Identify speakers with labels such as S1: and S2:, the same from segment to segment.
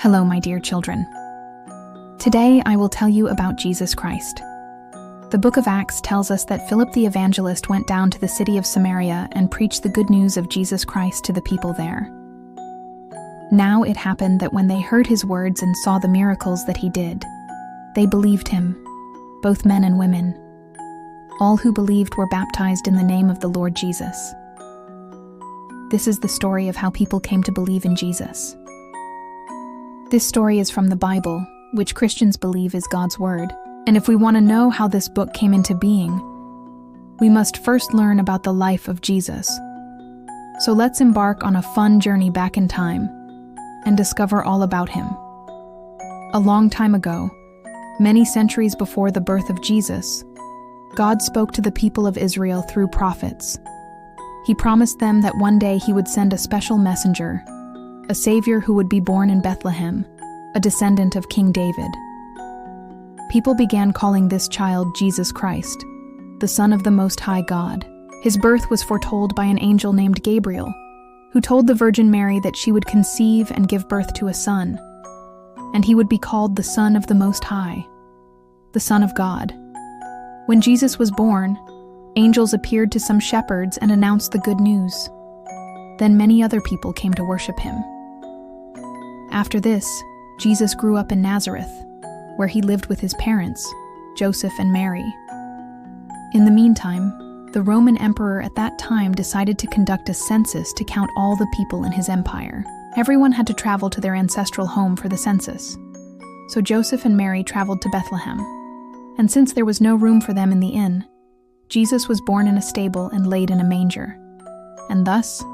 S1: Hello, my dear children. Today I will tell you about Jesus Christ. The book of Acts tells us that Philip the evangelist went down to the city of Samaria and preached the good news of Jesus Christ to the people there. Now it happened that when they heard his words and saw the miracles that he did, they believed him, both men and women. All who believed were baptized in the name of the Lord Jesus. This is the story of how people came to believe in Jesus. This story is from the Bible, which Christians believe is God's word. And if we want to know how this book came into being, we must first learn about the life of Jesus. So let's embark on a fun journey back in time and discover all about him. A long time ago, many centuries before the birth of Jesus, God spoke to the people of Israel through prophets. He promised them that one day he would send a special messenger, a savior who would be born in Bethlehem, a descendant of King David. People began calling this child Jesus Christ, the Son of the Most High God. His birth was foretold by an angel named Gabriel, who told the Virgin Mary that she would conceive and give birth to a son, and he would be called the Son of the Most High, the Son of God. When Jesus was born, angels appeared to some shepherds and announced the good news. Then many other people came to worship him. After this, Jesus grew up in Nazareth, where he lived with his parents, Joseph and Mary. In the meantime, the Roman emperor at that time decided to conduct a census to count all the people in his empire. Everyone had to travel to their ancestral home for the census. So Joseph and Mary traveled to Bethlehem. And since there was no room for them in the inn, Jesus was born in a stable and laid in a manger. And thus,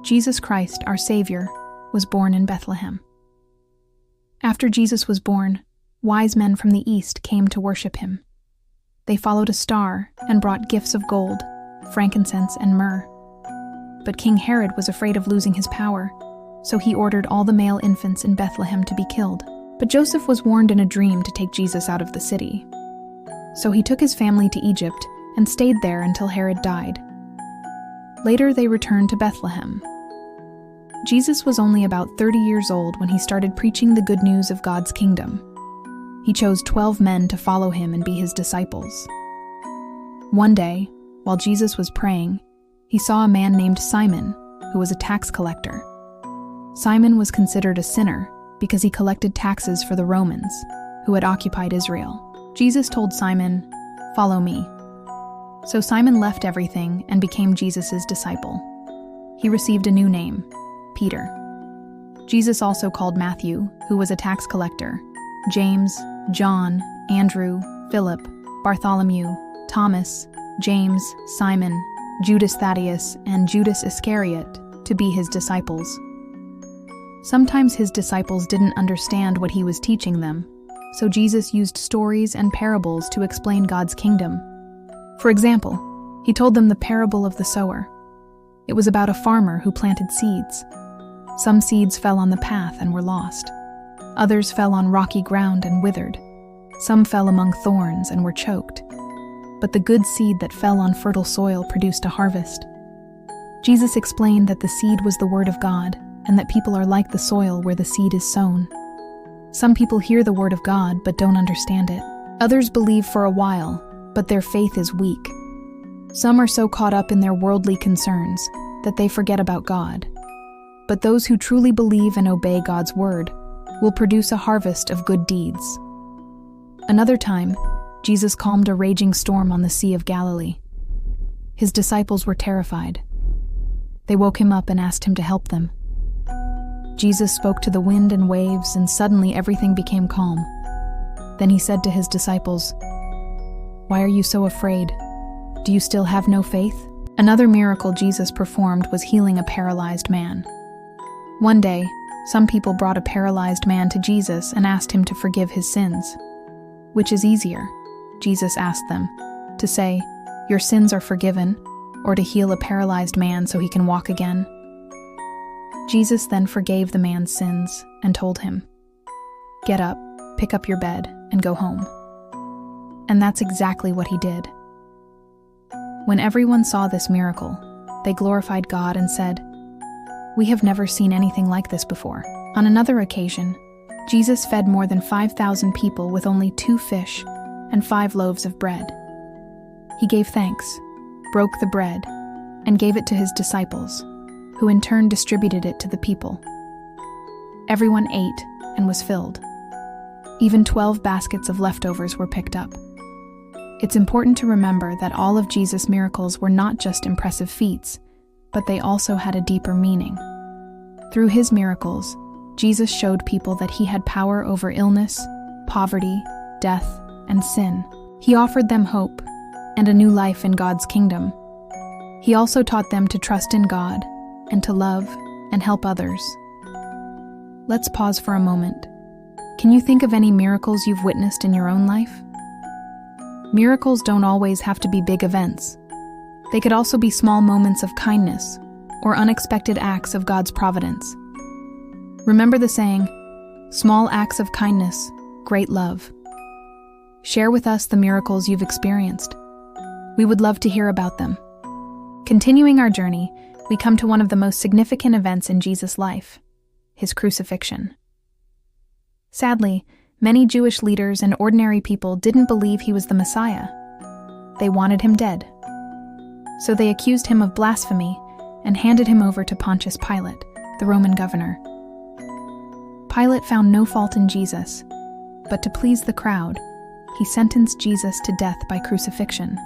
S1: Jesus Christ, our Savior, was born in Bethlehem. After Jesus was born, wise men from the east came to worship him. They followed a star and brought gifts of gold, frankincense, and myrrh. But King Herod was afraid of losing his power, so he ordered all the male infants in Bethlehem to be killed. But Joseph was warned in a dream to take Jesus out of the city. So he took his family to Egypt and stayed there until Herod died. Later they returned to Bethlehem. Jesus was only about 30 years old when he started preaching the good news of God's kingdom. He chose 12 men to follow him and be his disciples. One day, while Jesus was praying, he saw a man named Simon, who was a tax collector. Simon was considered a sinner because he collected taxes for the Romans, who had occupied Israel. Jesus told Simon, "Follow me." So Simon left everything and became Jesus' disciple. He received a new name, Peter. Jesus also called Matthew, who was a tax collector, James, John, Andrew, Philip, Bartholomew, Thomas, James, Simon, Judas Thaddeus, and Judas Iscariot to be his disciples. Sometimes his disciples didn't understand what he was teaching them, so Jesus used stories and parables to explain God's kingdom. For example, he told them the parable of the sower. It was about a farmer who planted seeds. Some seeds fell on the path and were lost. Others fell on rocky ground and withered. Some fell among thorns and were choked. But the good seed that fell on fertile soil produced a harvest. Jesus explained that the seed was the word of God, and that people are like the soil where the seed is sown. Some people hear the word of God but don't understand it. Others believe for a while, but their faith is weak. Some are so caught up in their worldly concerns that they forget about God. But those who truly believe and obey God's word will produce a harvest of good deeds. Another time, Jesus calmed a raging storm on the Sea of Galilee. His disciples were terrified. They woke him up and asked him to help them. Jesus spoke to the wind and waves, and suddenly everything became calm. Then he said to his disciples, "Why are you so afraid? Do you still have no faith?" Another miracle Jesus performed was healing a paralyzed man. One day, some people brought a paralyzed man to Jesus and asked him to forgive his sins. Which is easier? Jesus asked them, to say, "Your sins are forgiven," or to heal a paralyzed man so he can walk again? Jesus then forgave the man's sins and told him, "Get up, pick up your bed, and go home." And that's exactly what he did. When everyone saw this miracle, they glorified God and said, "We have never seen anything like this before." On another occasion, Jesus fed more than 5,000 people with only 2 fish and 5 loaves of bread. He gave thanks, broke the bread, and gave it to his disciples, who in turn distributed it to the people. Everyone ate and was filled. Even 12 baskets of leftovers were picked up. It's important to remember that all of Jesus' miracles were not just impressive feats, but they also had a deeper meaning. Through his miracles, Jesus showed people that he had power over illness, poverty, death, and sin. He offered them hope and a new life in God's kingdom. He also taught them to trust in God and to love and help others. Let's pause for a moment. Can you think of any miracles you've witnessed in your own life? Miracles don't always have to be big events. They could also be small moments of kindness or unexpected acts of God's providence. Remember the saying, "Small acts of kindness, great love." Share with us the miracles you've experienced. We would love to hear about them. Continuing our journey, we come to one of the most significant events in Jesus' life, his crucifixion. Sadly, many Jewish leaders and ordinary people didn't believe he was the Messiah. They wanted him dead. So they accused him of blasphemy and handed him over to Pontius Pilate, the Roman governor. Pilate found no fault in Jesus, but to please the crowd, he sentenced Jesus to death by crucifixion.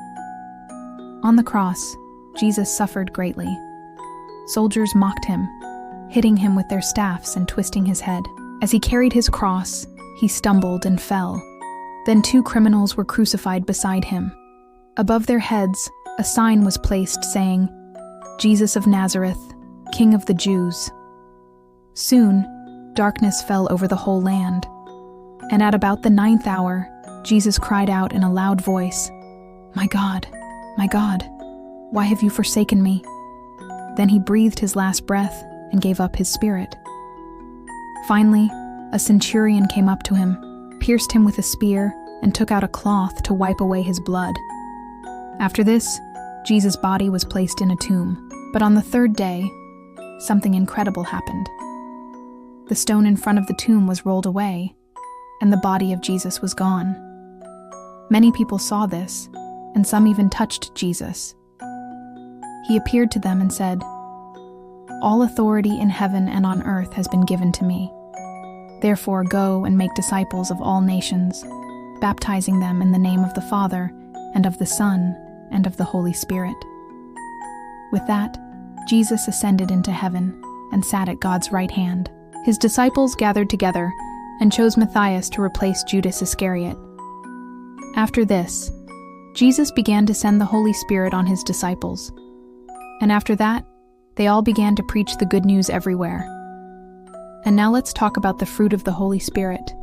S1: On the cross, Jesus suffered greatly. Soldiers mocked him, hitting him with their staffs and twisting his head. As he carried his cross, he stumbled and fell. Then 2 criminals were crucified beside him. Above their heads, a sign was placed saying, "Jesus of Nazareth, King of the Jews." Soon, darkness fell over the whole land. And at about the 9th hour, Jesus cried out in a loud voice, my God, why have you forsaken me?" Then he breathed his last breath and gave up his spirit. Finally, a centurion came up to him, pierced him with a spear, and took out a cloth to wipe away his blood. After this, Jesus' body was placed in a tomb. But on the 3rd day, something incredible happened. The stone in front of the tomb was rolled away, and the body of Jesus was gone. Many people saw this, and some even touched Jesus. He appeared to them and said, "All authority in heaven and on earth has been given to me. Therefore go and make disciples of all nations, baptizing them in the name of the Father, and of the Son, and of the Holy Spirit." With that, Jesus ascended into heaven and sat at God's right hand. His disciples gathered together and chose Matthias to replace Judas Iscariot. After this, Jesus began to send the Holy Spirit on his disciples. And after that, they all began to preach the good news everywhere. And now let's talk about the fruit of the Holy Spirit.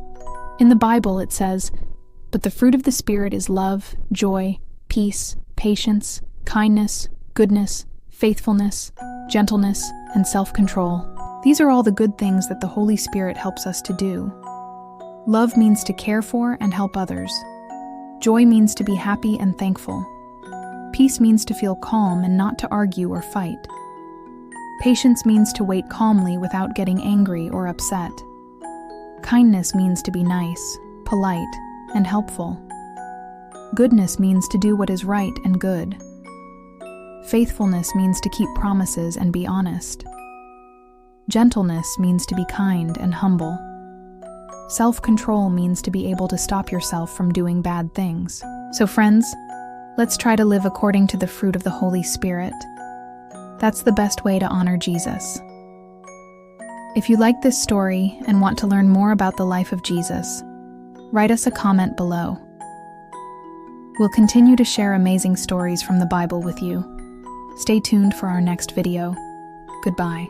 S1: In the Bible it says, "But the fruit of the Spirit is love, joy, peace, patience, kindness, goodness, faithfulness, gentleness, and self-control." These are all the good things that the Holy Spirit helps us to do. Love means to care for and help others. Joy means to be happy and thankful. Peace means to feel calm and not to argue or fight. Patience means to wait calmly without getting angry or upset. Kindness means to be nice, polite, and helpful. Goodness means to do what is right and good. Faithfulness means to keep promises and be honest. Gentleness means to be kind and humble. Self-control means to be able to stop yourself from doing bad things. So friends, let's try to live according to the fruit of the Holy Spirit. That's the best way to honor Jesus. If you like this story and want to learn more about the life of Jesus, write us a comment below. We'll continue to share amazing stories from the Bible with you. Stay tuned for our next video. Goodbye.